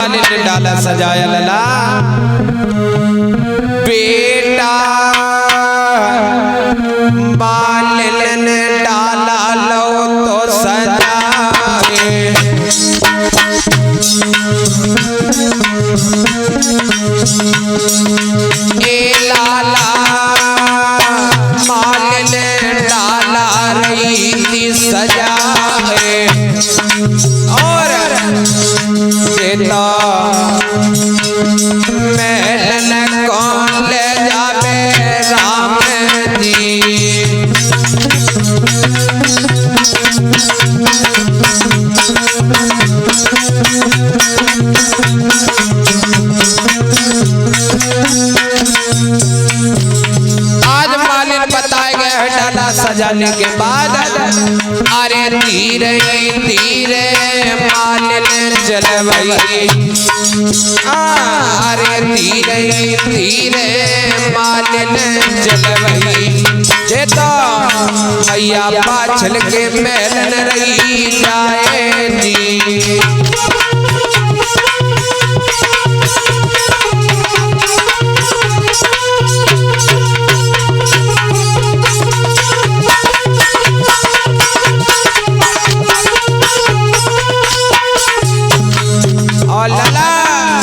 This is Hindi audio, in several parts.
मालिन डाला सजाया लला बेटा मालिन डाला लो तो सजाए ए लाला मालिन डाला रही थी सजाए और बेटा महल कौन ले जावे राम जी आज मालिन बताए गए डाला सजाने के बाद अरे धीरे धीरे मालिन जलवई अरे धीरे धीरे मालिन जलवई जेता मैया पाछल के महल रही जाए जी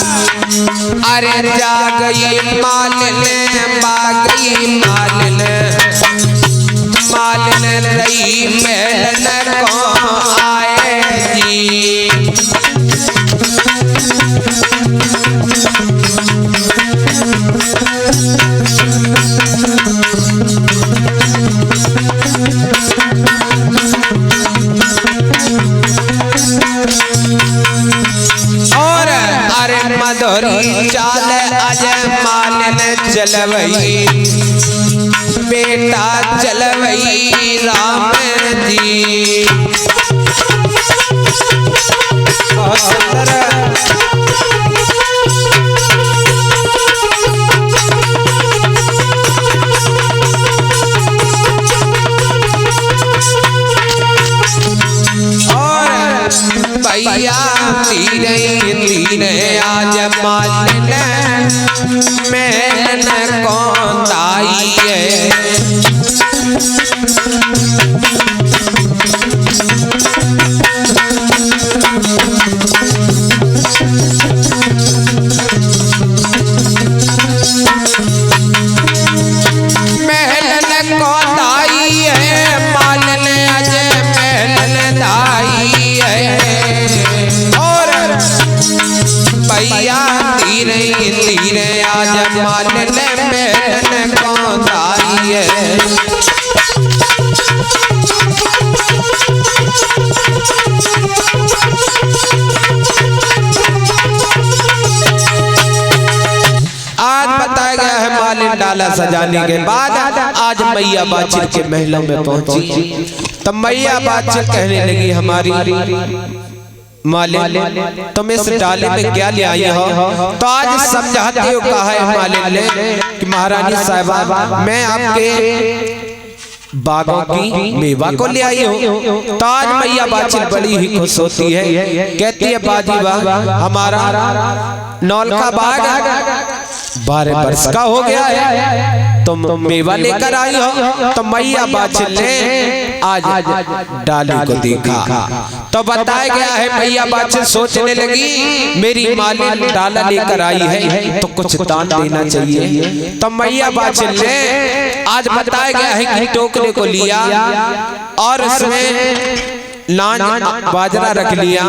अरे जा गई मालिन बागई मालिन मालिन रही महल को आए जी और अरे मधुरी चाल अज मालिन चलवई बेटा चलवई राम जी भैया धीरे धीरे आज मालिन महल कौन आई है महल कौन आई है मालिन आज महल दाई भैया धीरे धीरे आज मालिन महल कौन आई है आज बताया गया है मालिन डाला सजाने के बाद आज मैया बाछिल के महलों में पहुंची तब मैया बाछिल कहने लगी हमारी मालिन तुम इस डाले में क्या ले आई हो तो आज समझाते हो कहा है मालिन ने कि महारानी साहिबा मैं आपके बागों की मेवा को ले आई हूँ तो आज मैया बाछिल बड़ी ही खुश होती है कहती है बाजी वाह हमारा नौल का बाग 12 वर्ष का हो गया है तुम मेवा लेकर आई हो तो मैया बाछिल ने आज डाली को देखा तो बताया गया है मैया बाछिल सोचने लगी मेरी मालिन डाला लेकर आई है तो कुछ दान देना चाहिए तो मैया बाछिल ने आज बताया गया है कि टोकरे को लिया और उसमें लांज बाजरा रख लिया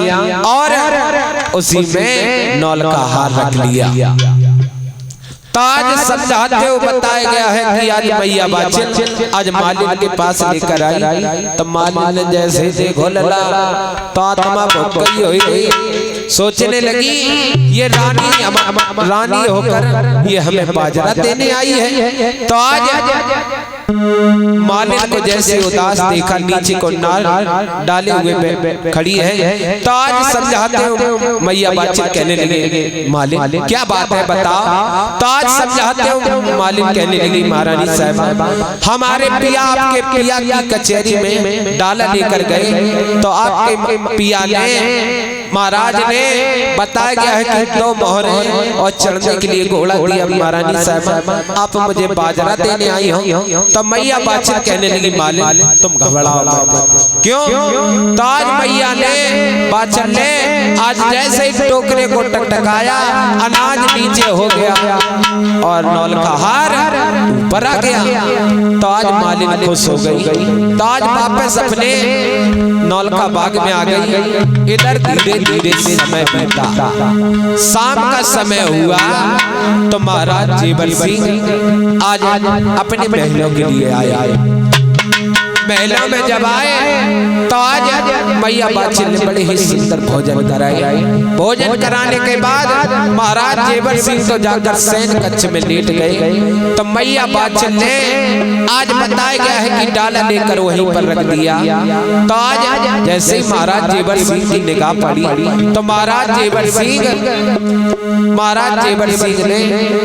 और उसी में नौल का हार रख लिया आज समझाते हो बताया गया है कि आज मैया बाछिल आज मालिन के पास लेकर आई तो मालिन जैसे देखो लला तो आत्मा बहुत गई हुई सोचने लगी ये रानी होकर ये हमें बाजरा देने आई है तो आज मालिन को जैसे उदास देखा नीचे को डाले हुए खड़ी है तो आज समझाते हो मैया बाछिल कहने लगे मालिन क्या बात है बताओ तो आज समझाते हो मालिन कहने लगी महारानी साहिबा हमारे पिया आपके पिया की कचहरी में डाला लेकर गए तो आपके पिया ने महाराज ने बताया गया है कि 2 मोहरे और चढ़ने के लिए घोड़ा दिया। महारानी साहब आप मुझे बाजरा देने आई हो। तो मैया बादशाह कहने लगी मालिक तुम घबराओ मत। क्यों? तो आज मैया ने बादशाह ने आज जैसे ही टोकरे को टकटकाया अनाज नीचे हो गया और नौल का हार ऊपर आ गया। तो आज मालिक खुश हो गई। तो आज वापस अपने नौल का बाग में आ गई। इधर धीरे धीरे समय बीता, शाम का समय हुआ तो महाराज जेवर सिंह आज अपने महलों के लिए आए। महलों में जब आए तो आज मैया बादशाह ने बड़े ही सुंदर भोजन कराए। भोजन कराने के बाद महाराज जेवर सिंह तो जाकर सैन कक्ष में लेट गए। तो मैया बादशाह ने आज बताया गया है कि डाला लेकर वहीं पर रख दिया। तो आज जैसे ही महाराज जेवर सिंह की निगाह पड़ी तो महाराज जेवर सिंह ने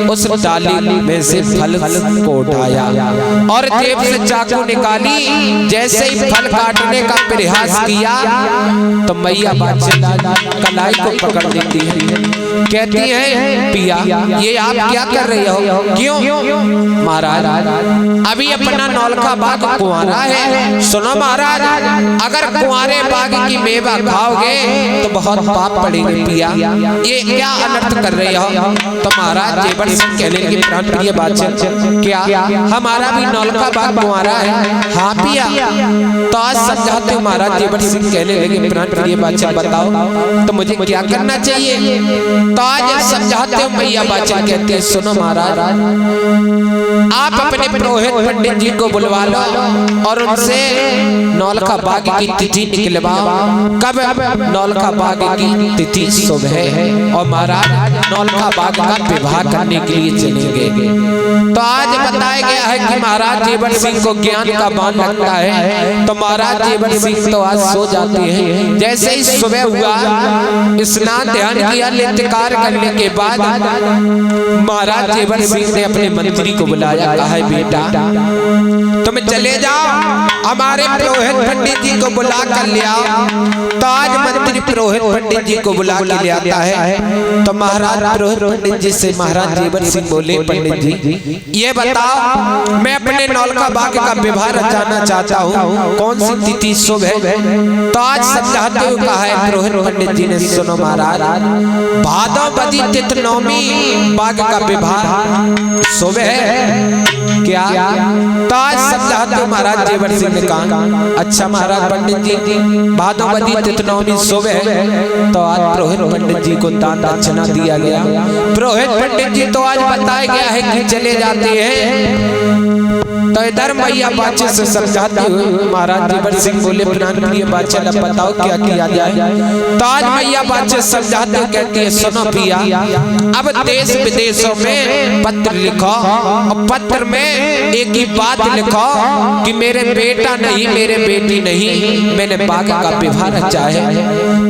उस डाली में से फल को उठाया और जेब से चाकू निकाली। जैसे ही फल काटने का प्रयास किया तो मैया बादशाह कलाई को पकड़ लेती है। कहती है पिया ये आप क्या कर रही हो? क्यों? महाराज अभी अपना नौलखा बाग कुंवारा है। सुनो महाराज अगर कुंवारे बाग की मेवा खाओगे तो बहुत पाप पड़ेंगे पिया, ये क्या अनर्थ कर रहे हो? तो महाराज जेवर सिंह कहने लगे प्राण प्रिय बादशाह क्या हमारा भी नौलखा बाग कुंवारा है? हाँ पिया। तो आज समझाते महाराज जेवर सिंह कहने लगे प्राण प्रिय बादशाह बताओ तो मुझे क्या करना चाहिए? तो आज समझाते मैया बादशाह कहते हैं सुनो महाराज आप अपने पुरोहित पंडित जी को बुलवा लो और उनसे नौलखा बाग की तिथि निकलवाओ। कब? नौलखा बाग की तिथि सुबह है और महाराज नौलखा बाग का विवाह करने के लिए चलेंगे। तो आज बताया गया है कि महाराज जेवर सिंह को ज्ञान का बाण लगता है। तो महाराज जेवर सिंह तो आज सो जाते हैं। जैसे ही सुबह हुआ स्नान ध्यान किया, नित्यकार करने के बाद महाराज जेवर सिंह ने अपने मंत्री को बुलाया। कहा है बेटा तुम चले जाओ हमारे पुरोहित पंडित जी को बुला कर ले आओ। तो आज मंत्री पुरोहित पंडित जी को बुला के ले आता है। तो महाराज पुरोहित पंडित जी से महाराज जेवर सिंह बोले पंडित जी ये बताओ मैं अपने नौलखा बाग का विवाह रचाना चाहता हूँ, कौन सी तिथि शुभ है? तो आज समझाते हुए कहा है पुरोहित पंडित जी ने सुनो महाराज भादोबदी तिथि नवमी बाग का विवाह शुभ है क्या? तो आज समझाते महाराज जेवर सिंह ने कहा अच्छा महाराज पंडित जी भादोबदी तिथि नवमी शुभ है। तो आज पुरोहित पंडित जी को दान दक्षिणा दिया गया। पुरोहित पंडित जी तो आज बताया गया है कि चले जाते हैं। तो इधर मैया बादशाह से समझाते हुए महाराज जेवर सिंह बोले प्राण प्रिय बादशाह बताओ क्या किया जाए? तो आज मैया बादशाह समझाते हुए कहती है सुनो पिया अब देश विदेशों में पत्र लिखो और पत्र में एक ही बात लिखो कि मेरे बेटा नहीं मेरे बेटी नहीं मैंने बाग का विवाह रचा है।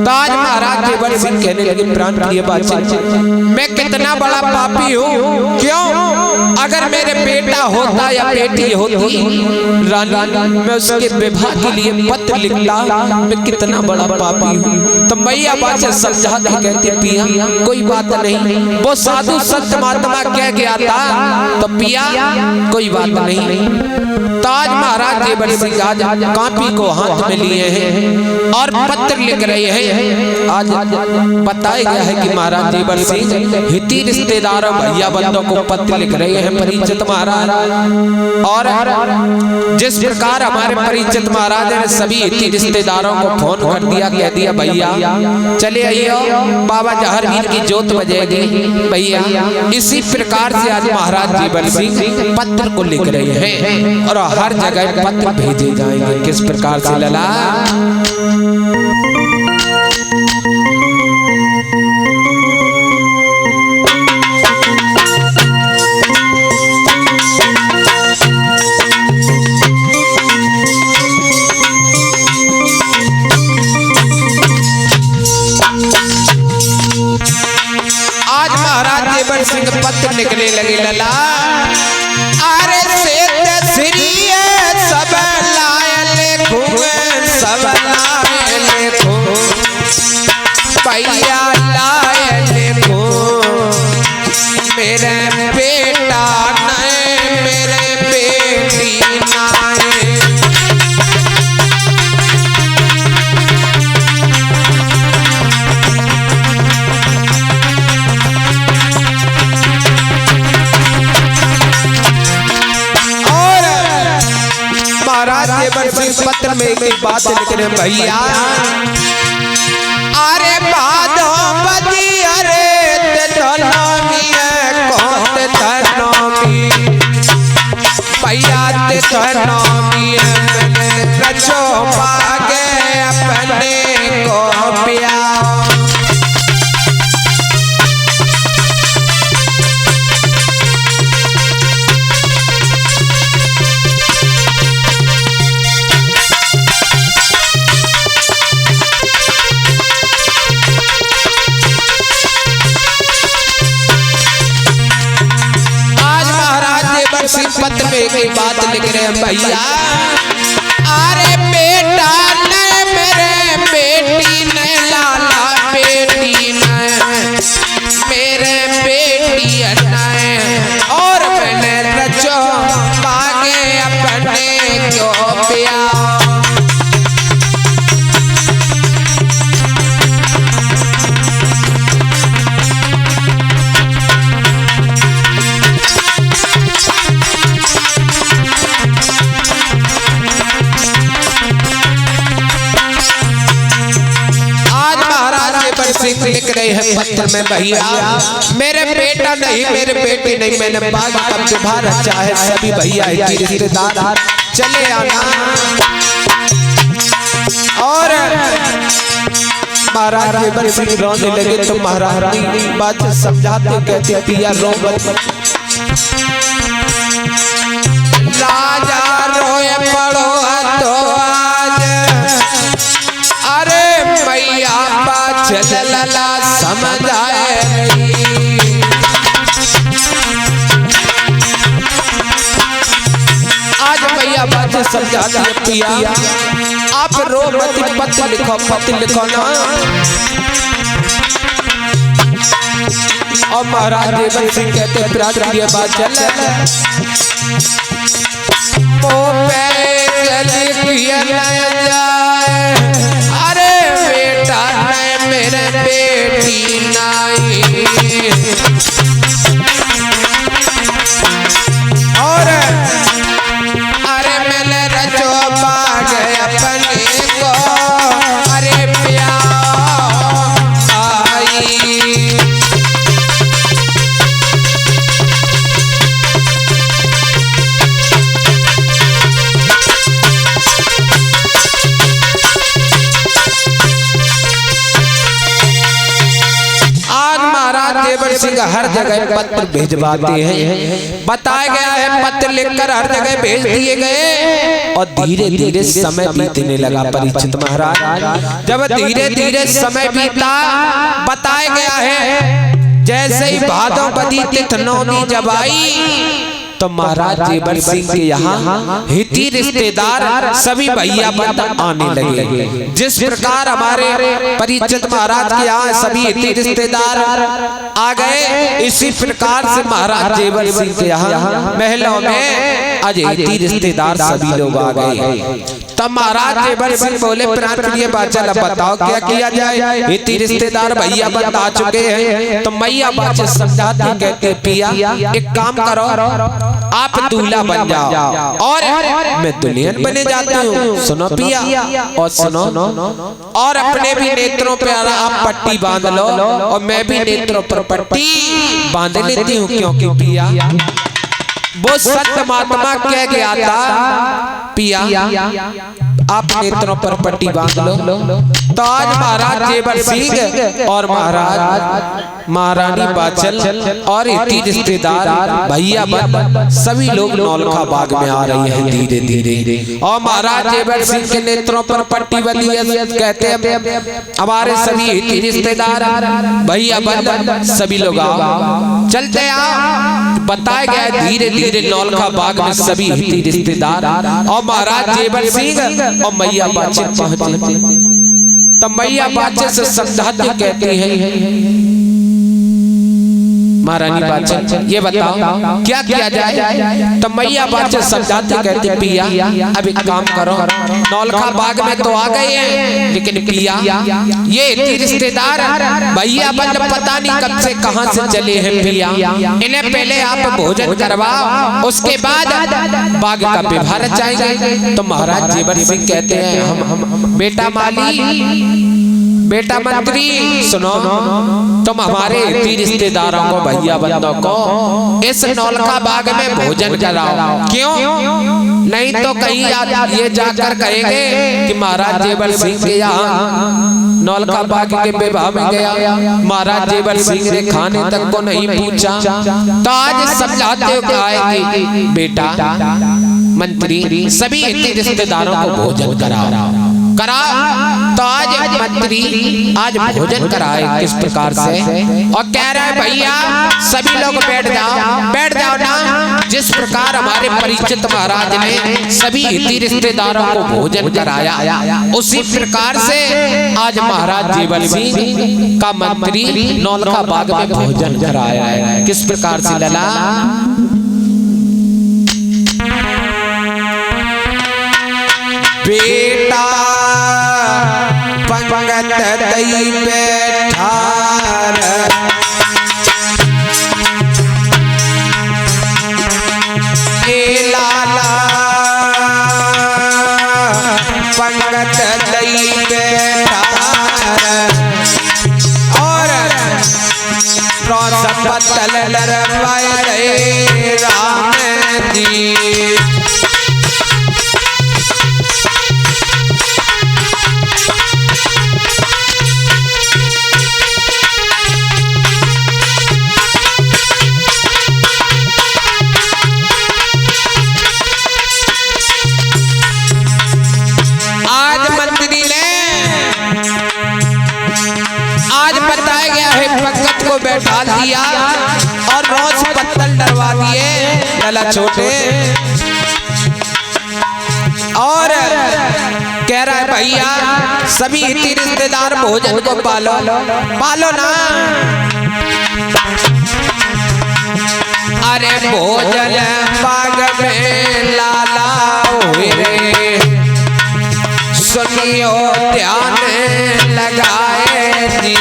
तो आज महाराज जेवर सिंह कहने लगे प्राण प्रिय बादशाह मैं कितना बड़ा पापी हूँ। क्यों? अगर मेरे बेटा होता या बेटी होती रानी मैं उसके विवाह के लिए पत्र लिखता, मैं कितना बड़ा पापी हूँ। तो मैया बादशाह समझाती कहती पिया कोई बात नहीं, वो साधु संत महात्मा कह गया था तो पिया कोई बात नहीं। तो आज महाराज जेवर सिंह आज कॉपी को हाथ में लिए हैं और पत्र लिख रहे हैं। आज बताया गया है कि महाराज जेवर सिंह हिती रिश्तेदारों भैया बंधुओं को पत्र लिख रहे हैं परिचित महाराज। और जिस प्रकार हमारे परिचित महाराज ने सभी हिती रिश्तेदारों को फोन कर दिया, कह दिया भैया चले आइए बाबा जहरवीर की जोत बजेगी भैया, इसी प्रकार से आज महाराज जेवर सिंह पत्र को लिख रहे हैं और हर जगह पत्र भेजे जाएंगे। किस प्रकार से लला सिंह पत्र लिखने लगे लला अरे सब लाए लिखूं सब लाए लिखूं मेरे बेटा नहीं मेरे बेटी नहीं। और महाराज जेवर सिंह पत्र में एक बात लिख रहे भैया, अरे बाधो बदी अरे धनोमी है कौन धनोमी भैया ते धनोमी है मैंने रचो पागे अपने को पिया। पत्र में एक बात लिख रहे हैं भैया, अरे बेटा ने मेरे बेटी ने लाला बेटी ने मेरे बेटी ने और मैंने रचो पागे अपने क्यों पिया। लिख रहे हैं पत्र में भैया, मेरे बेटा नहीं मेरे बेटी नहीं मैंने बाग कब तुम्हारा चाहे सभी भैया रिश्तेदार चले आना। और महाराज जेवर सिंह रोने लगे तो महारानी बात समझाते कहते पिया रो मत। राजा रोए पड़ो तो आज अरे मैया लला समझ आए। आज भैया बात समझाती है पिया, आप रो मत पत्र लिखो ना। और महाराज जेवर सिंह कहते प्रिय बात चल अरे बेटा मेरे बेटी नहीं। और अरे मैंने रचो पागे अपने को अरे प्यार आई। जेवर सिंह हर जगह पत्र भेजवाते हैं, बताया गया है पत्र लिखकर हर जगह भेज दिए गए। और धीरे धीरे समय बीतने लगा परीक्षित महाराज। जब धीरे धीरे समय बीता बताया गया है जैसे ही भादों बदी तिथ नौमी जब आई तो महाराज जेवर सिंह के यहाँ हिती रिश्तेदार सभी भैया बंद आने लगे। जिस प्रकार हमारे परीक्षित महाराज के यहाँ सभी हिती रिश्तेदार आ गए, इसी प्रकार से महाराज जेवर सिंह के यहाँ महलों में आज हिती रिश्तेदार सभी लोग आ गए। तब महाराज जेवर सिंह बोले प्राण प्रिय बाचल बताओ क्या किया जाए। हिती रिश्तेदार भैया बंद आ चुके हैं। तो मैया बाचल समझाते कहते पिया एक काम करो, आप दूल्हा बन जाओ और मैं दुल्हन बने जाती हूँ। सुनो पिया और सुनो, और अपने भी नेत्रों पे आप पट्टी बांध लो और मैं भी नेत्रों पर पट्टी बांध लेती हूँ। क्योंकि पिया वो सत्य महात्मा कह गया था पिया आप नेत्रों पर पट्टी बांध लो। तो आज महाराज जेवर सिंह और महाराज महारानी बाचल और इतनी रिश्तेदार भैया बंद सभी लोग नौलखा बाग में आ रही हैं धीरे धीरे। और महाराज जेवर सिंह के नेत्रों पर पट्टी बंधी है। कहते हैं हमारे सभी इतनी रिश्तेदार भैया बंद सभी लोग आओ चलते आओ। बताया गया धीरे धीरे नौलखा बाग में सभी इतनी रिश्तेदार और महाराज जेवर सिंह और मैया बाचल पहुंचे। तब मैया बाचल से समझाते कहते हैं महारानी बाचल ये बताओ क्या किया जाए? तो मैया बाचल समझाते कहते पिया अब एक काम करो, नौलखा बाग में तो आ गए हैं, लेकिन पिया ये रिश्तेदार भैया मतलब पता नहीं कब से कहां से चले हैं पिया, इन्हें पहले आप भोजन करवाओ, उसके बाद बाग का विवाह रचाएंगे। तो महाराज जेवर सिंह कहते हैं हम बेटा माली, बेटा मंत्री सुनो, तुम हमारे रिश्तेदारों को भैया बंदों को इस नौलखा बाग में भोजन कराओ। क्यों? नहीं तो कहीं ये जाकर कहेंगे कि महाराज जेवर सिंह के यहाँ नौलखा बाग के विवाह में गया, महाराज जेवर सिंह ने खाने तक को नहीं पूछा। तो आज समझाते हो क्या है कि बेटा मंत्री सभी रिश्तेदारों को भोजन कराओ। तो आज मंत्री आज भोजन कराए किस प्रकार से, और कह रहा है भैया सभी लोग बैठ जाओ ना। जिस प्रकार हमारे परिचित महाराज ने सभी रिश्तेदारों को भोजन कराया, उसी प्रकार से आज महाराज जेवर सिंह का मंत्री नौलखा बाग में भोजन कराया है। किस प्रकार से लला? बेटा पंगत दई बैठार, ए लाला पंगत दई बैठार, और रोशन बदल लरवाए राम जी। बैठा दिया और रोज पत्तल डरवा दिए लला छोटे, और कह रहा है भैया सभी रिश्तेदार भोजन को पालो ना। अरे भोजन बाग में लाला हुए रे, सुनियो ध्यान लगाए जी।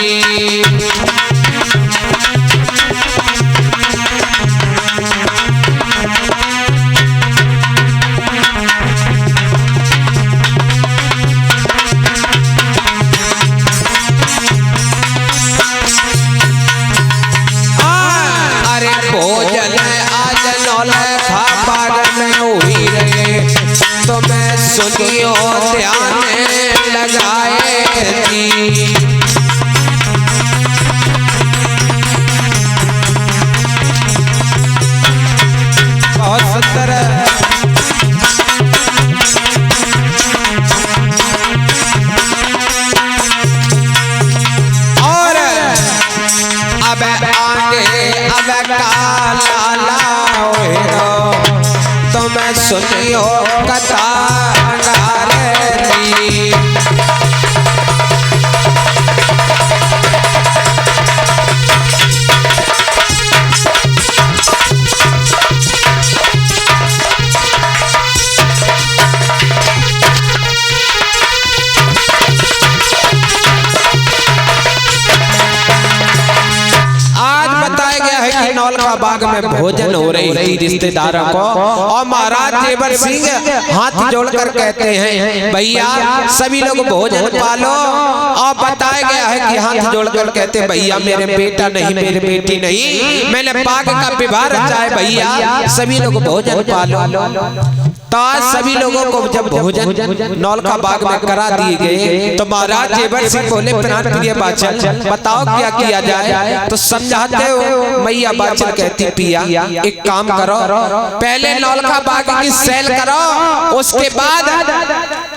भोजन आज नौलखा बाग में हुई रे, तो मैं सुनियो ध्यान लगाए जी। बहुत सुंदर और अब आगे अब काला तो मैं सुनियो कथा गारे। नौलखा बाग में भोजन हो रही थी रिश्तेदारों को, और महाराज जेवर सिंह हाथ जोड़कर कहते हैं भैया सभी लोग भोजन पालो, और बताया गया है कि हाथ जोड़कर कहते हैं भैया मेरे बेटा नहीं मेरे बेटी नहीं, मैंने बाग का विवाह रचा है भैया सभी लोग भोजन पालो। तो आज सभी लोगों को जब भोजन नौलखा बाग में करा दिए गए, तो महाराज जेवर सिंह बोले प्राण प्रिय बाचल बताओ क्या किया जाए। तो समझाते हो मैया बाचल कहती पिया एक काम करो, पहले नौलखा बाग की सैल करो, उसके बाद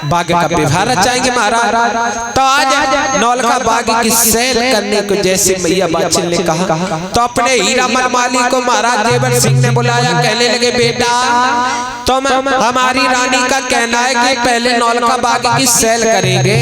बाग का विवाह रचाएंगे महाराज। तो आज नौलखा बाग की सैल करने को जैसे मैया बाचल ने कहा, तो अपने हीरा मनमाली को महाराज जेवर सिंह ने बुलाया। कहने लगे बेटा तुम हमारी रानी का कहना है कि पहले नौलखा बाग की सैल करेंगे,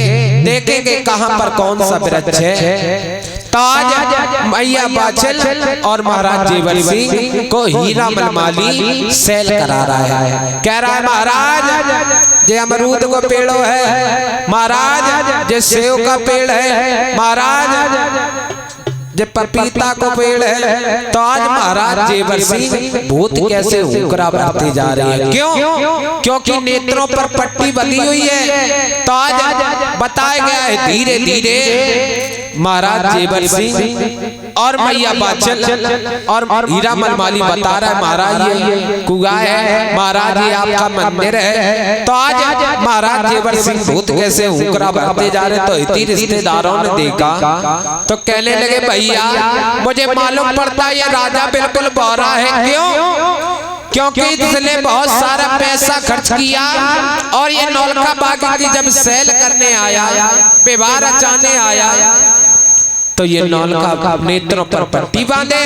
देखेंगे कहां पर कौन सा वृक्ष है। तो आज मैया बाछल और महाराज जेवर सिंह को हीरा मनमाली सेल करा रहा है। कह रहा है महाराज जे अमरूद को पेड़ो है, महाराज जे सेव का पेड़ है, महाराज जब पपीता को पेड़ है। तो आज महाराज जेवर सिंह भूत कैसे हुकरा भरते जा रहे हैं? क्यों? क्योंकि नेत्रों पर पट्टी बंधी हुई है। तो आज बताया गया है धीरे धीरे महाराज जेवर सिंह और मैया बाछल और हीरा मनमाली बता रहा है महाराज ये कुआ है, महाराज ये आपका मंदिर है। तो आज महाराज जेवर सिंह भूत कैसे हुकरा भरते जा रहे। तो इतनी रिश्तेदारों ने देखा तो कहने लगे भैया मुझे मालूम पड़ता है ये राजा बिल्कुल बौरा है। क्यों? क्योंकि इसने बहुत सारा पैसा खर्च किया और ये नौलखा बाग की जब सेल करने आया, विवाह रचाने आया, तो ये नौलखा नेत्रों पर पट्टी बांधे।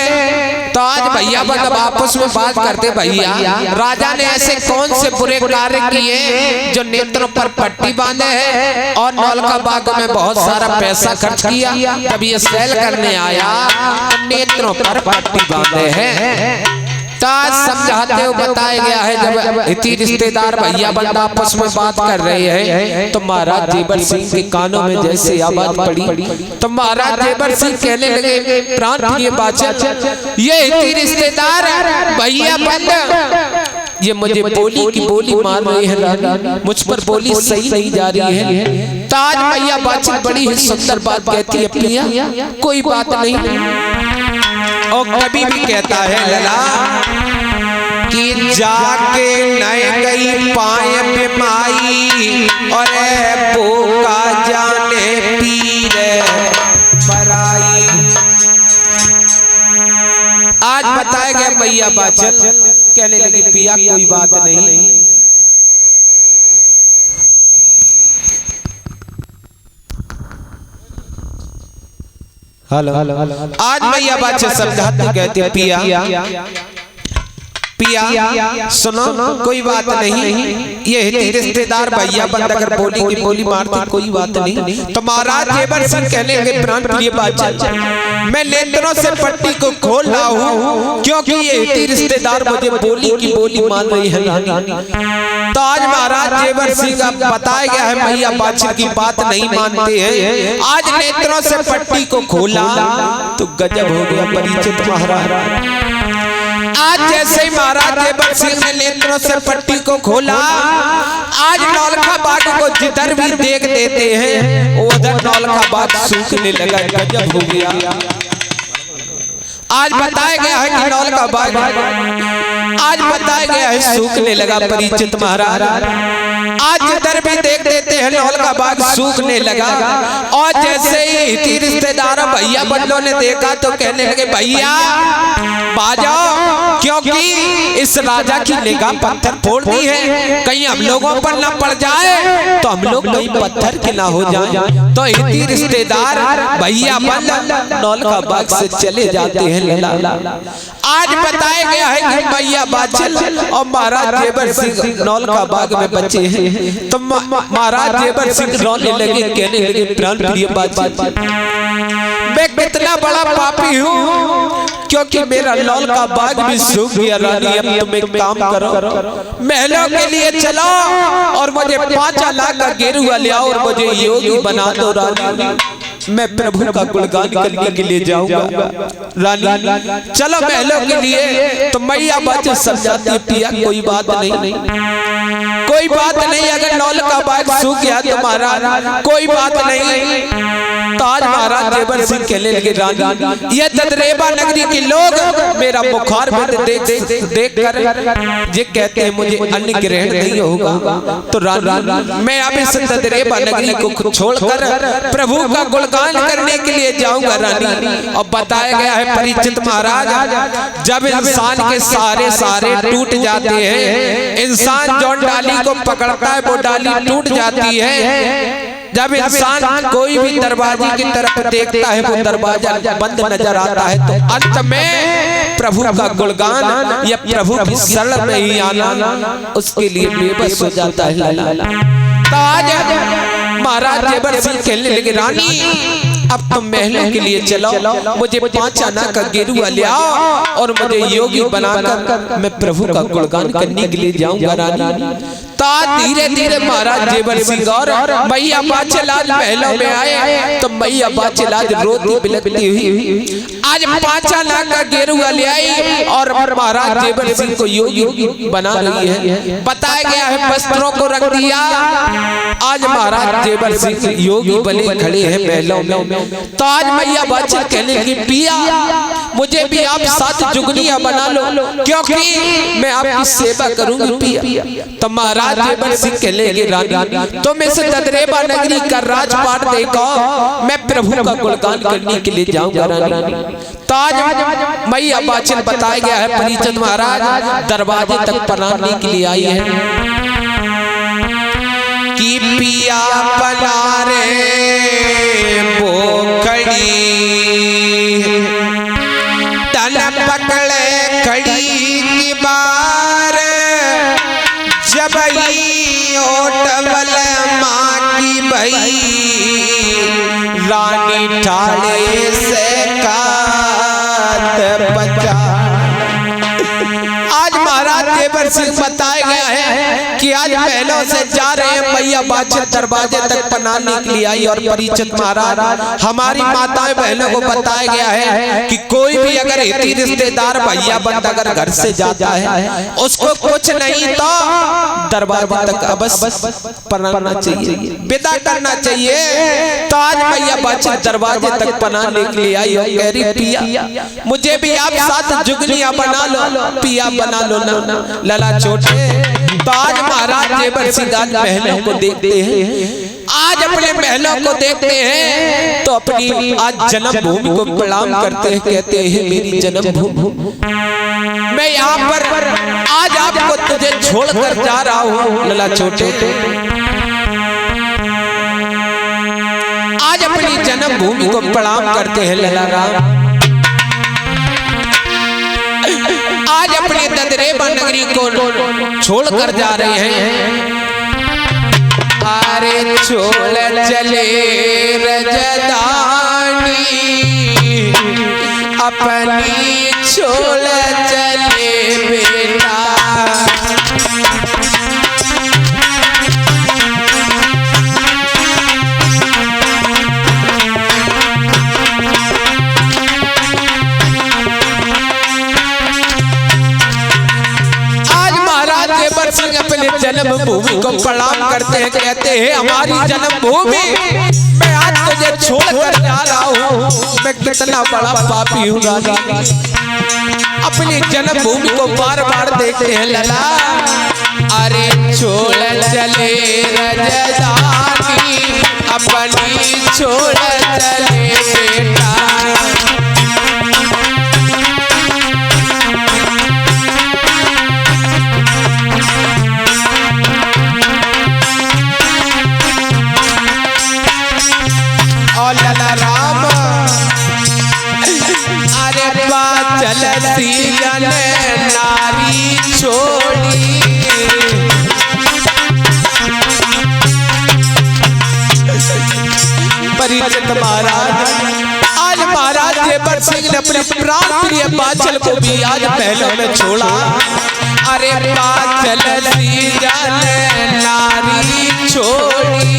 तो आज भैया मतलब आपस में बात करते भैया राजा ने ऐसे कौन से बुरे कार्य किए जो नेत्रों पर पट्टी बांधे हैं और नौलखा बाग में बहुत सारा पैसा खर्च किया, जब ये सेल करने आया तो नेत्रों पर पट्टी बांधे हैं। समझाते हुए बताया गया है जब इतनी रिश्तेदार भैया बंदा आपस में बात कर रहे हैं तो महाराज जेवर सिंह के कानों में जैसे आवाज पड़ी तो महाराज जेवर सिंह कहने लगे प्राण प्रिय बाछल ये इतनी रिश्तेदार भैया बंद ये मुझे बोली की बोली मार रहे हैं, मुझ पर बोली सही नहीं जा रही है। ताज मैया बाछल बड़ी ही सुंदर बात कहती है प्रिया कोई बात नहीं। और कभी भी कहता है लला कि जाके नए गई पाए बेमाई और पोका जाने पीर पराई। आज बताया गया मैया बाछल कहने लगी पिया कोई बात नहीं। हेलो आज मैया बाछल समझाते कहती है पिया सुनो कोई बात नहीं, ये रिश्तेदार भैया बंद अगर बोली की बोली मारती कोई बात नहीं। तो महाराज जेवर सिंह कहने लगे प्राण प्रिय बाछल मैं नेत्रों से पट्टी को खोल रहा हूँ क्योंकि ये रिश्तेदार मुझे बोली की बोली मान रही है। तो आज महाराज जेवर सिंह का बताया गया है मैया बाछल की बात नहीं मानते हैं। आज नेत्रों से पट्टी को खोला तो गजब हो गया परिचित महाराज। आज जैसे ही महाराज जेवर सिंह ने नेत्रों से पट्टी को खोला आज नौलखा बाग को जिधर भी देख देते हैं उधर नौलखा बाग सूखने लगा। गजब हो गया। आज बताया गया है कि नौलखा बाग आज बताया गया है सूखने लगा परिचित महाराज। आज जिधर भी देख देते हैं नौलखा बाग सूखने लगा। और जैसे ही रिश्तेदार भैया बंदों ने देखा तो कहने लगे भैया बाजाओ क्योंकि इस राजा की निगाह पत्थर फोड़ दी है, कहीं हम लोगों पर न पड़ जाए तो हम लोग कहीं पत्थर के ना हो जाए। तो इतनी रिश्तेदार भैया बंद नौलखा बाग से चले जाते हैं। आज बताया गया है कि मैया बाछल और महाराज जेवर सिंह नौलखा बाग में बचे हैं। तो महाराज जेवर सिंह रोने लगे कहने लगे प्राण प्रिय बाछल मैं कितना बड़ा पापी हूँ क्योंकि मेरा नौलखा बाग भी सूख गया। रानी अब तुम एक काम करो महलों के लिए चलो और मुझे 5 लाख का गेरुआ ले आओ और मुझे योगी बना दो रानी, मैं प्रभु का गुणगान करने के लिए जाऊंगा। रानी चलो महलों के लिए। तो मैया बाछल समझाती पिया कोई बात नहीं, कोई बात नहीं, अगर नौलखा बाग सूख गया तुम्हारा कोई बात नहीं। तो आज महाराज जेवर सिंह कहने लगे रानी ये ददरेबा नगरी के लोग मेरा बुखार में देख कर ये कहते हैं मुझे अन्न ग्रहण नहीं होगा। तो रानी मैं अब इस ददरेबा नगरी को छोड़कर प्रभु का गुणगान करने के लिए जाऊंगा रानी। और बताया गया है परिचित महाराज जब इंसान के सारे टूट जाते हैं, इंसान जो डाली को पकड़ता है वो डाली टूट जाती है। जब इंसान कोई भी दरवाजे की तरफ देखता है वो दरवाजा बंद नजर आता है तो अंत में प्रभु का गुणगान या प्रभु की शरण में ही आना उसके लिए बेबस हो जाता है। तो आज महाराज जेवर सिंह कहने लगे रानी अब तुम महलों के लिए चलो, मुझे 5 आना का गेरुआ ले आओ और मुझे योगी बनाकर मैं प्रभु का गुणगान करने के लिए जाऊंगा रानी। धीरे धीरे महाराज जेवर सिंह और मैया बाचेलाल महलों में आए तो मैया बाचेलाल रोती बिलखती हुई आज 5 आना का गेरुआ ले आई और महाराज जेवर सिंह को योगी बना रही है। बताया गया है वस्त्रों को रख दिया। आज महाराज जेवर सिंह योगी बने खड़े हैं महलों में। तो आज मैया बाचेल कहने की पिया मुझे भी आप 7 जुगनियां बना लो क्योंकि मैं आपकी सेवा करूंगी पिया। तो महाराज जेवर सिंह कहने रानी तुम इस ददरेबा नगरी का राजपाट देखो, मैं प्रभु का गुणगान करने के लिए जाऊंगा रानी। तो आज मैया बाचेल बताया गया है परिचंद महाराज दरवाजे तक पनाने के लिए आई है कि पिया बना रे वो खड़ी तन पकड़े खड़ी की बार जब ओटवल माँ की भई रानी ठाड़े से कात बचा। आज महाराज जेवर सिंह बताया गया है कि आज महलों से जा रहे हैं मैया बाचेल दरवाजे तक पनाने के लिए आई। और परिचित महाराज हमारी माताएं बहनों को बताया गया है कि कोई भी अगर हिती रिश्तेदार भैया बंद अगर घर से जाता है उसको कुछ नहीं तो दरवाजे तक अवश्य पनाना चाहिए, विदा करना चाहिए। तो आज मैया बाचेल दरवाजे तक पनाने के लिए आई और कह रही पिया मुझे भी आप 7 जुगनियां बना लो पिया बना लो ना लला छोटे। तो आज महाराज जेवर सिंह आज महलों को देखते हैं, आज अपने महलों को देखते हैं तो अपनी आज जन्मभूमि को प्रणाम करते हैं, कहते हैं मेरी जन्मभूमि मैं यहाँ पर आज आपको तुझे छोड़कर जा रहा हूँ लला छोटे। आज अपनी जन्मभूमि को प्रणाम करते हैं लला राम। आज अपनी ददरेबा नगरी को छोड़कर जा रहे हैं। अरे छोड़ चले रजदानी अपनी छोड़ चले बेटा। अपने जन्मभूमि को प्रणाम करते हैं, कहते हैं हमारी जन्मभूमि मैं आज तुझे छोड़कर जा रहा हूँ, मैं कितना बड़ा पापी हूँ रानी। अपनी जन्मभूमि को बार बार देखते हैं लला। अरे छोड़ चले रजदानी अपनी छोड़ चले बेटा। लला राम अरे बाचल सीजन नारी छोड़ी परिचित महाराज आज महाराज जेवर सिंह ने अपने प्राण प्रिय बाचल को भी आज महलों में छोड़ा। अरे बाचल सीजन नारी छोड़ी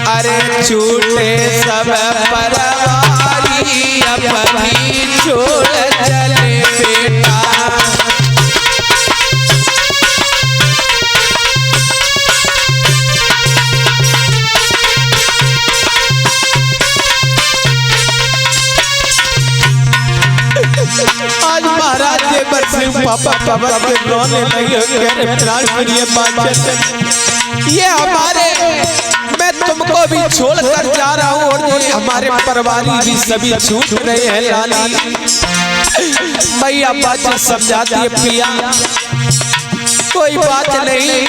अरे छूटे सब परवारी अपनी छोड़ चले बेटा। आज महाराज जेवर सिंह पापा के रोने लगे, प्राण प्रिय बाचेल ये हमारे मैं तुमको भी छोड़कर जा रहा हूँ और ये हमारे परिवारी भी सभी छूट रहे हैं लाली। मैया बाचेल समझाती है पिया कोई बात नहीं।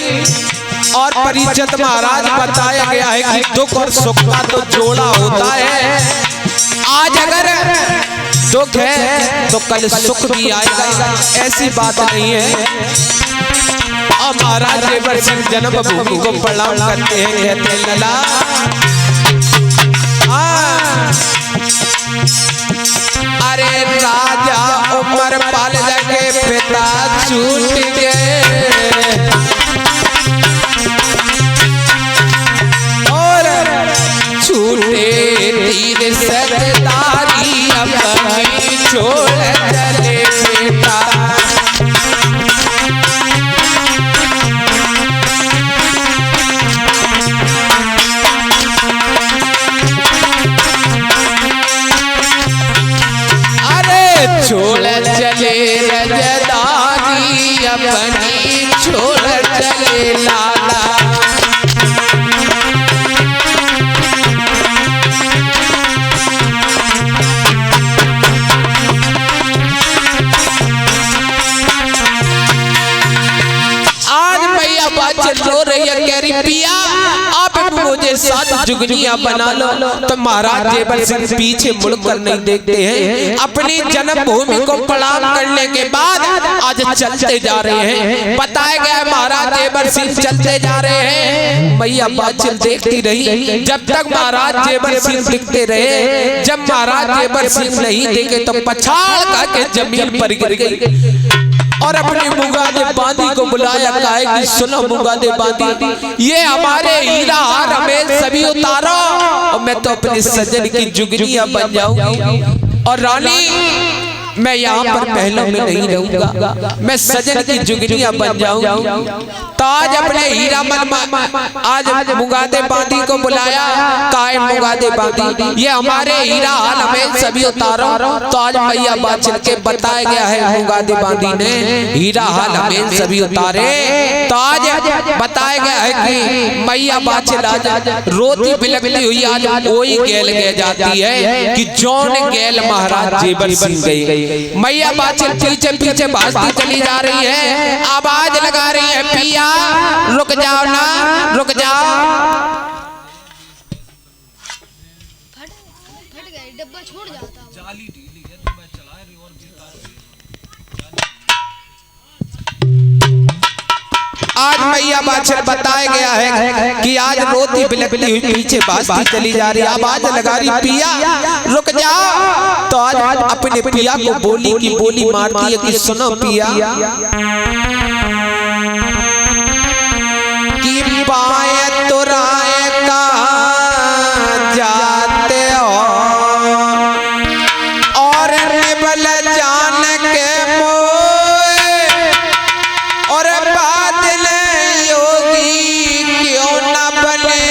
और परिचित महाराज बताया गया है कि दुख और सुख का तो जोड़ा होता है। आज अगर दुख है तो कल सुख भी आएगा, ऐसी बात नहीं है। और महाराज जेवर सिंह जन्मभूमि को प्रणाम करते हैं, कहते हैं लला अरे राजा उमर पाल के पिता छूट गए और छूटे तीर सरदारी अपनी छोड़ चले बेटा। छोड़ चले रजदारी अपनी छोड़ चले लाला। आज मैया बात रो रही है, कह रही पिया आप मुझे 7 जुगनियां बना लो। तो महाराज जेवर सिंह पीछे मुड़कर नहीं देखते हैं, अपनी जन्मभूमि को प्रणाम करने के बाद आज चलते जा रहे हैं। बताया गया महाराज जेवर सिंह चलते जा रहे हैं। मैया बादल देखती रही जब तक महाराज जेवर सिंह दिखते रहे। जब महाराज जेवर सिंह नहीं देखे तो पछाड़ करके जमीन पर गिर गई और अपनी मुगादे बांदी को बुलाया, कहा कि सुनो मुगादे बांदी, ये हमारे हीरा हार हमें सभी उतारो और मैं तो अपने सजन की जुगनियां बन जाऊंगी। और रानी मैं यहाँ पर महलों में नहीं रहूंगा, मैं सजन की जुगनियां बन जाऊंगी। तो आज अपने हीरा मन आज मुगादे बांदी को बुलाया, काहे मुगादे बांदी ये हमारे हीरा हाल हमें सभी उतारो। तो आज मैया बादल के बताया गया है मुगादे बांदी ने हीरा हाल हमें सभी उतारे। तो आज बताया गया है कि मैया बादल आज रोती बिलखती हुई आज वही गैल गए जाती है कि जौन गैल महाराज जेवर सिंह गई। मैया बादल पीछे पीछे भागती चली जा रही है, आवाज लगा रही है पिया रुक जाओ ना, रुक जाओ। फट गए डब्बा छोड़ जाता जाली ढीली है तो मैं चला रही और आज मैया बादल बताया गया है कि आज रोती बिलखती हुई पीछे भागती चली जा रही, आवाज लगा रही पिया रुक जाओ। तो आज अपने पिया को बोली की बोली मारती है कि सुनो पिया कि पाए तो राय का जाते हो और निबल जान के मोए और बादल योगी क्यों न बने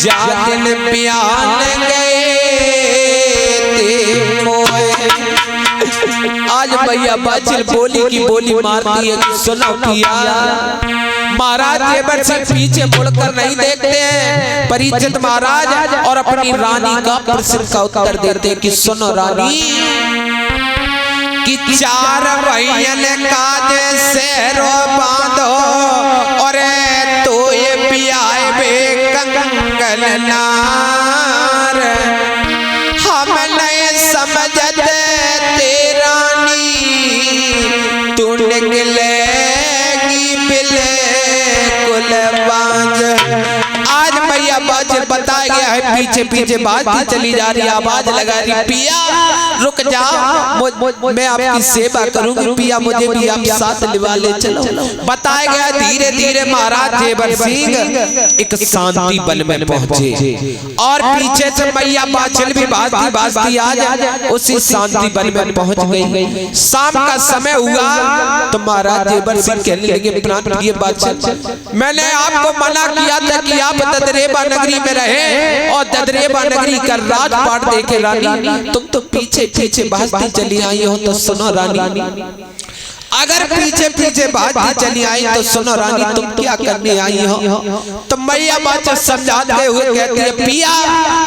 जान प्यान गए ते मोए। आज मैया बादल बोली की बोली मारती है कि सुनो पिया महाराज जेवर सिंह पीछे मुड़कर नहीं देखते हैं। परिचित महाराज और अपनी रानी का प्रश्न का उत्तर देते कि सुनो रानी कि 4 भैयन काज सहरो बांधो और तो ये पियाए बे कंगन नार हम नहीं समझते तेरानी तू निकलेगी बिले आज मैया बादल बताया गया है पीछे पीछे भागती चली जा रही, आवाज लगा रही पिया रुक जाओ मैं आपकी सेवा करूंगी, पिया मुझे भी आप साथ लिवा ले चलो। बताया गया धीरे धीरे महाराज जेवर सिंह एक शांति बल में पहुंचे और पीछे से मैया बादल भी भागती भागती आज उसी शांति बल में पहुंच गई। शाम का समय हुआ तो महाराज जेवर सिंह कहने लगे प्राण प्रिय बादशाह मैंने आपको मना किया था कि आप ददरेबा नगरी में रहे और ददरेबा नगरी का राजपाट देखे रानी तुम तो पीछे पीछे भागती चली आई हो। तो सुनो रानी अगर पीछे पीछे भागती चली आई तो सुनो रानी तुम क्या करने आई हो। तो मैया बादशाह समझाते हुए कहती है पिया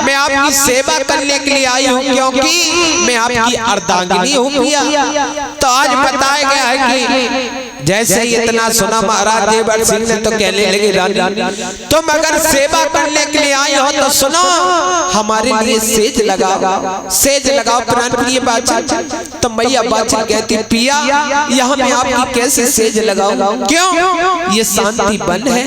मैं आपकी सेवा करने के लिए आई हूँ क्योंकि मैं आपकी अर्धांगिनी हूँ पिया। तो आज बताया गया है कि जैसे ही इतना सुना महाराज जेवर सिंह ने तो कहने लगे रानी तुम अगर सेवा करने के लिए आई हो तो सुनो, हमारे लिए सेज लगाओ, सेज लगाओ प्राण प्रिय बाछल। तो मैया बाछल कहती पिया यहाँ मैं आपकी कैसे सेज लगाऊं, क्यों ये शांति बन है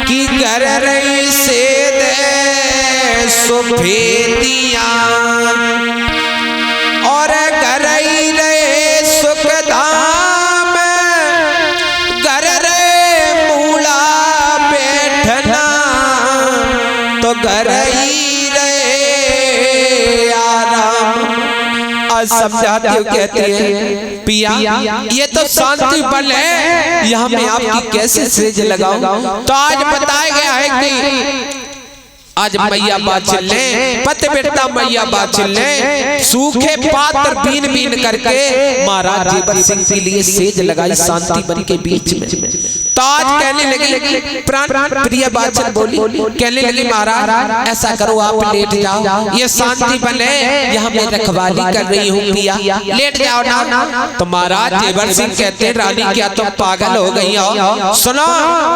कि कर रही से दे सुफेदिया और कर रही रे सुखधाम, कर रे मूला बैठना तो कर ही रे आराम। आज समझाती हूँ, कहती है पिया ये तो शांति बल है, यहाँ मैं आपकी कैसे सेज लगाऊं। तो आज बताया गया है कि आज मैया बाछल ने पति बेटा मैया बाछल ने सूखे पात्र बीन बीन करके महाराज जेवर सिंह के लिए सेज लगाई शांति बन के बीच में। तो आज कहने लगी प्राण प्रिय बाछल बोली, कहने लगी महाराज ऐसा करो आप लेट जाओ, ये शांति बन है, यहाँ मैं रखवाली कर रही हूँ पिया, लेट जाओ ना। तो महाराज जेवर सिंह कहते हैं रानी क्या तुम पागल हो गई हो, सुनो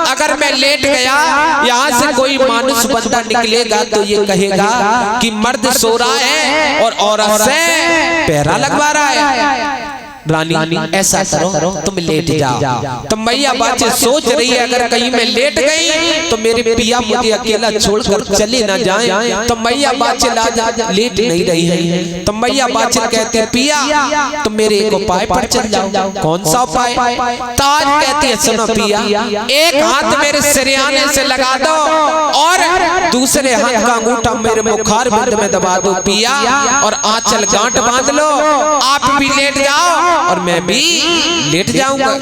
अगर मैं लेट गया यहाँ से कोई मानुष बंदा निकलेगा तो ये कहेगा कि मर्द सो रहा है और औरत से पहरा लगवा रहा है। रानी ऐसा करो तुम लेट जाओ। तो मैया बाछल सोच रही है अगर कहीं मैं लेट गई तो मेरे पिया मुझे अकेला छोड़कर चले ना जाएं। तो मैया बाछल आज लेट नहीं रही है। तो मैया बाछल कहते हैं पिया तुम मेरे एक उपाय पर चल जाओ। कौन सा उपाय? तो आज कहती है सुनो पिया, एक हाथ मेरे सिरहाने से लगा दो और दूसरे हाथ का अंगूठा मेरे मुखार बिंद में दबा दो पिया, और आंचल गांठ बांध लो, आप भी लेट जाओ और मैं भी लेट जाऊंगा।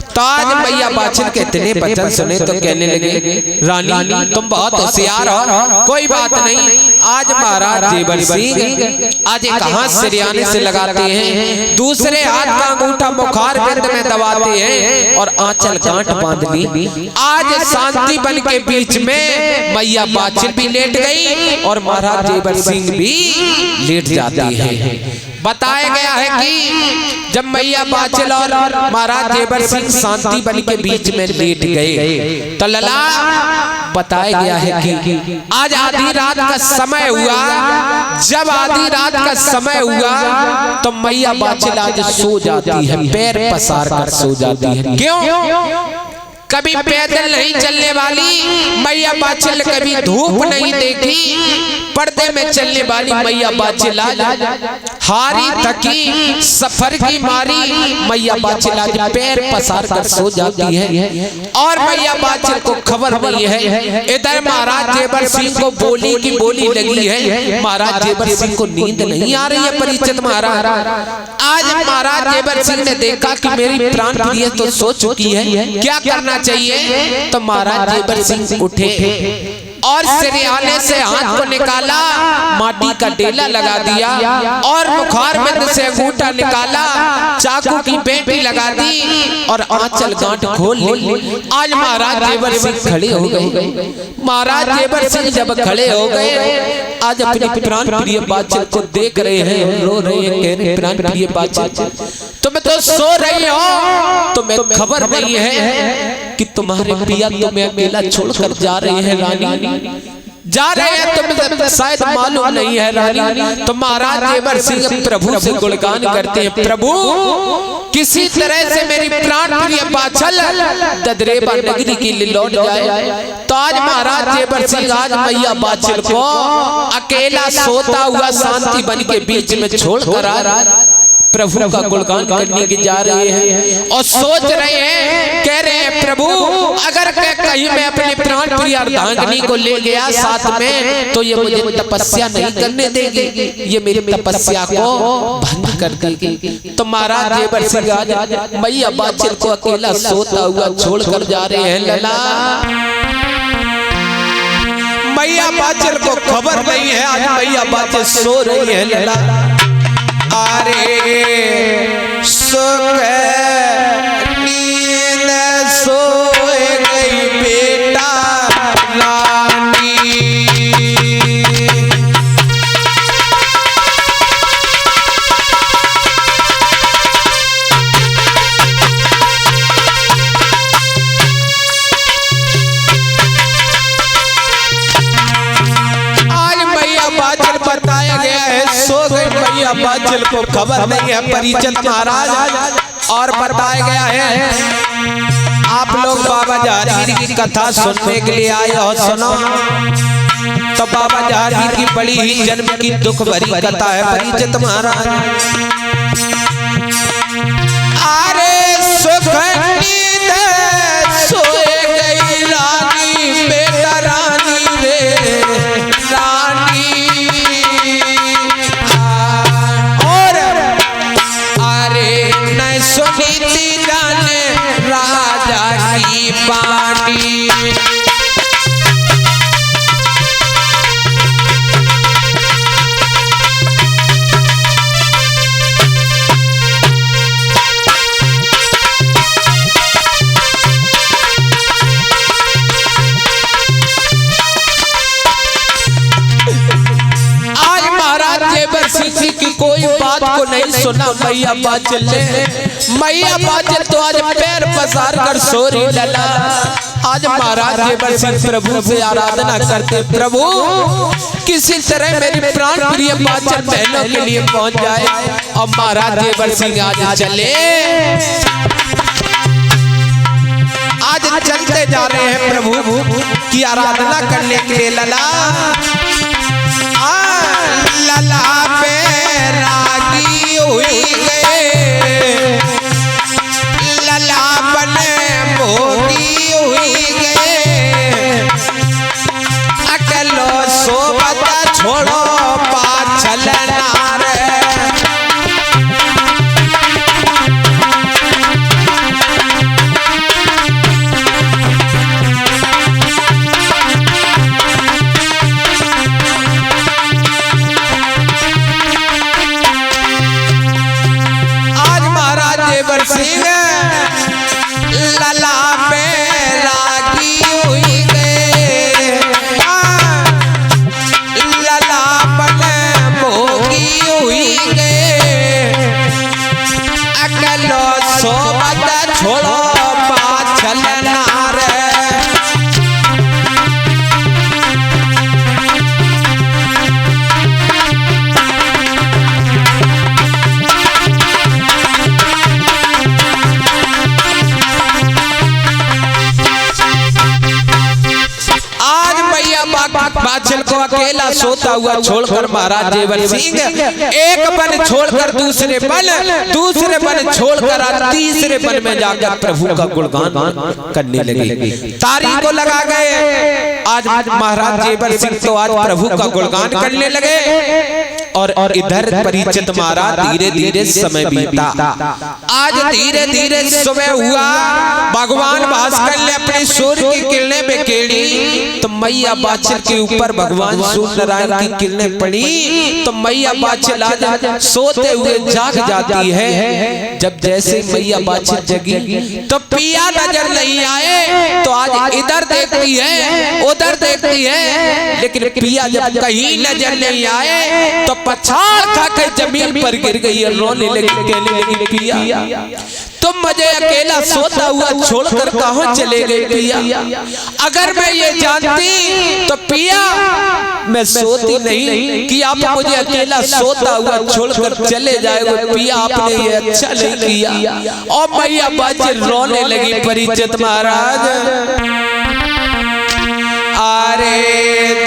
तो आज मैया बाछल के इतने वचन सुने तो कहने लगे रानी तुम बहुत होशियार हो, कोई बात नहीं। आज महाराज जेवर सिंह आज एक हाथ सिरहाने से लगाते हैं, दूसरे हाथ का अंगूठा मुखार बिंद में दबाते हैं और आंचल गांठ बांध ली। आज शांति बन के बीच में मैया बाछल भी लेट गई और महाराज जेवर सिंह भी लेट जाते हैं। बताया गया है कि जब मैया बाछल और महाराज जेवर सिंह शांति बन के बीच में लेट गए तो लला बताया गया है कि आज आधी रात का समय हुआ। जब आधी रात का समय हुआ तो मैया बाछल आज सो जाती है, पैर पसार कर सो जाती है। क्यों? कभी पैदल नहीं चलने वाली मैया बाछल, कभी धूप नहीं देखी, पर्दे में चलने वाली मैया बाछल आज हारी थकी सफर की मारी मैया बाछल आज पैर पसार कर सो जाती है। और मैया बाछल को खबर नहीं है इधर महाराज जेवर सिंह को बोली की बोली लगी है। महाराज जेवर सिंह को नींद नहीं आ रही है। परिचित महाराज आज महाराज जेवर सिंह ने देखा कि मेरी प्राण प्रिय तो सो चुकी है, क्या करना चाहिए। तो महाराज जेवर सिंह उठे और सिरहाने से हाथ को निकाला, माटी का डेला लगा दिया और मुखार बिंद से अंगूठा निकाला, चाकू की पेटी लगा दी और आंचल गांठ खोल ली। आज महाराज जेवर सिंह खड़े हो गए। महाराज जेवर सिंह जब खड़े हो गए आज अपनी प्राण प्रिय बाछल को देख रहे हैं, रो रहे हैं, कह रहे प्राण प्रिय बाछल तुम तो सो रही हो, तुम्हें खबर नहीं है कि तुम्हारे पिया तुम्हें अकेला छोड़कर जा रहे हैं। रानी जा रहे हैं, तुम्हें शायद मालूम नहीं है रानी। तो महाराज जेवर सिंह प्रभु से गुणगान करते हैं, प्रभु किसी तरह से मेरी प्राण प्रिय बाछल ददरेबा नगरी के लिए लौट जाए। तो आज महाराज जेवर सिंह आज मैया बाछल को अकेला सोता हुआ शांति बन के बीच में छोड़कर प्रभु का गुणगान करने के जा रहे हैं और सोच रहे हैं, कह रहे हैं प्रभु अगर कहीं मैं अपने प्राण प्रिय अर्धांगिनी को ले गया साथ में तो ये मुझे तपस्या नहीं करने देगी, ये मेरी तपस्या को भंग कर देगी। तो महाराज जेवर सिंह आज मैया बाछल को अकेला सोता हुआ छोड़कर जा रहे हैं। लला मैया बाछल को खबर नहीं है आज मैया बाछल सो रही है। लला अरे सुख नींद सोए गई बेटा रानी। बाचल बताया गया है सो गई मैया बाचल को खबर नहीं है परिचित महाराज। और बताया गया है आप लोग बाबा जहांगीर की कथा सुनने के लिए आए हो, सुनो। तो बाबा जहांगीर की बड़ी ही जन्म की दुख भरी कथा है परिचित महाराज। अरे सुख नींद सोए गई रानी, बेटा रानी रे रानी। और अरे न सुनी थी जाने राजा की बानी। की कोई बात को नहीं सुना मैया बाचल ने। मैया बाचल तो आज पैर पसार कर सोरी लला। आज महाराज जेवर सिंह प्रभु से आराधना करते, प्रभु किसी तरह मेरी प्राण प्रिय बाचल बहनों के लिए पहुंच जाए। और महाराज जेवर सिंह आज चले, आज चलते जा रहे हैं प्रभु की आराधना करने के लिए। लला लला पे रागी हुई गए, लला बने भोगी हुई गए। अकेलो सोबत छोड़ो पाछल नारे। लला पे रागी हुई गए, लला बने भोगी हुई गए। अकेलो सोबत छोड़ो पाछल नारे। बाचल को अकेला सोता हुआ छोड़कर महाराज जेवर सिंह एक बन छोड़कर दूसरे बन छोड़कर तीसरे बन में जाकर प्रभु का गुणगान करने लगे। तारी को लगा गए। आज महाराज जेवर सिंह तो आज प्रभु का गुणगान करने लगे। और इधर परिचित महाराज धीरे धीरे समय बीता। आज धीरे धीरे सुबह हुआ। भगवान भास्कर ने अपने सूर्य की किरणें बिखेरी तो मैया बाचल के ऊपर भगवान सूर्य नारायण की किरणें पड़ी। तो मैया बाचल आज सोते हुए जाग जाती है। जब जैसे मैया बाचल जगी तो पिया नजर नहीं आए। तो आज इधर देखती है उधर देखती है, लेकिन पिया जब कहीं नजर नहीं आए तो पछाड़ खाकर जमीन पर गिर गई और रोने लगी, कहने लगी पिया तुम मुझे अकेला सोता हुआ छोड़कर कहां चले गए पिया। अगर मैं ये जानती तो पिया मैं सोती नहीं कि आप मुझे अकेला सोता हुआ छोड़कर चले जाएगा। पिया आपने ये अच्छा नहीं किया। और मैया बाचल रोने लगी परिचित महाराज। अरे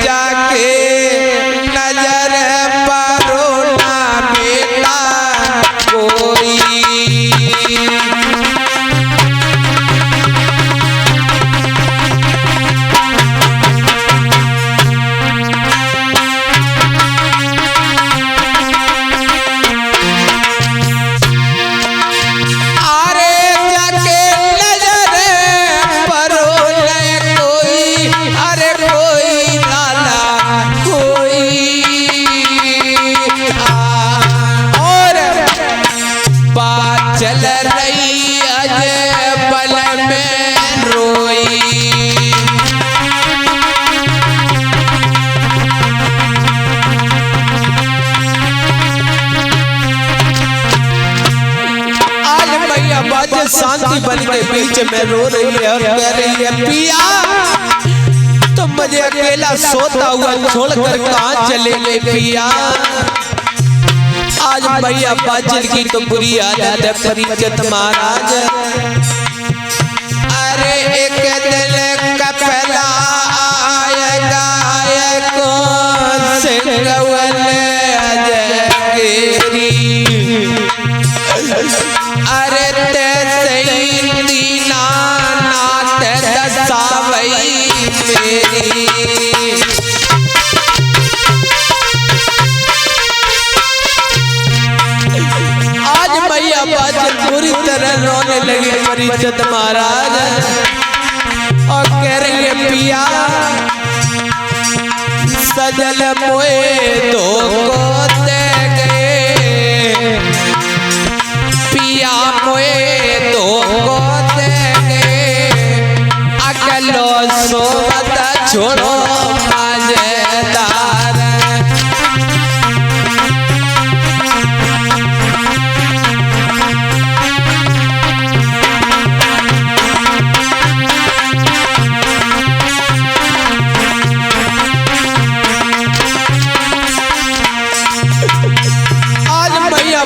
जाके नजर परो ना बेटा कोई। चल रही अजय पल में रोई। आज मैया बाजे शांति बन के बीच में रो रही है और कह रही है पिया तो मुझे अकेला सोता हुआ छोड़कर कहाँ चले गए पिया। आज भैया बाचल की तो बुरी आदत है परिचित महाराज। अरे एक दिन का पहला आएगा अरे तेरे दीना नाथ दसावई मेरी। आज मैया बाचल पूरी तरह रोने लगी परिचित महाराज और कह रही है पिया सजल मोए तो को दे गए, पिया मोए तो को दे गए, अकेलो सोवत छोड़ो मजेदार।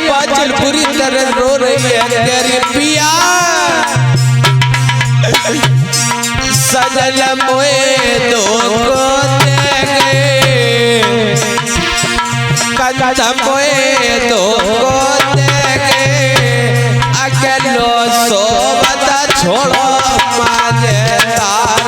बाचल पूरी तरह रो रही है तेरी पिया सजल मोए दो को दे गए, कंचम मोए दो को दे गए, अकेलो सोवत छोड़ो मजेदार।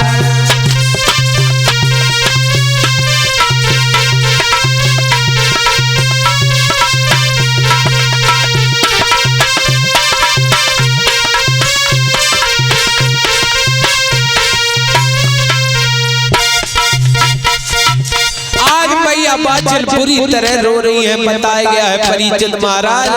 बाचल पूरी तरह रो रही है। बताया गया है परिचित महाराज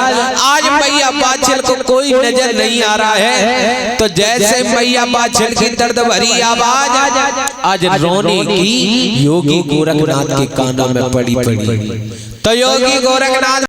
आज मैया बाचल को कोई नजर नहीं आ रहा है। तो जैसे मैया बाचल की दर्द भरी आवाज आज रोने की योगी गोरखनाथ के कानों में पड़ी। तो योगी गोरखनाथ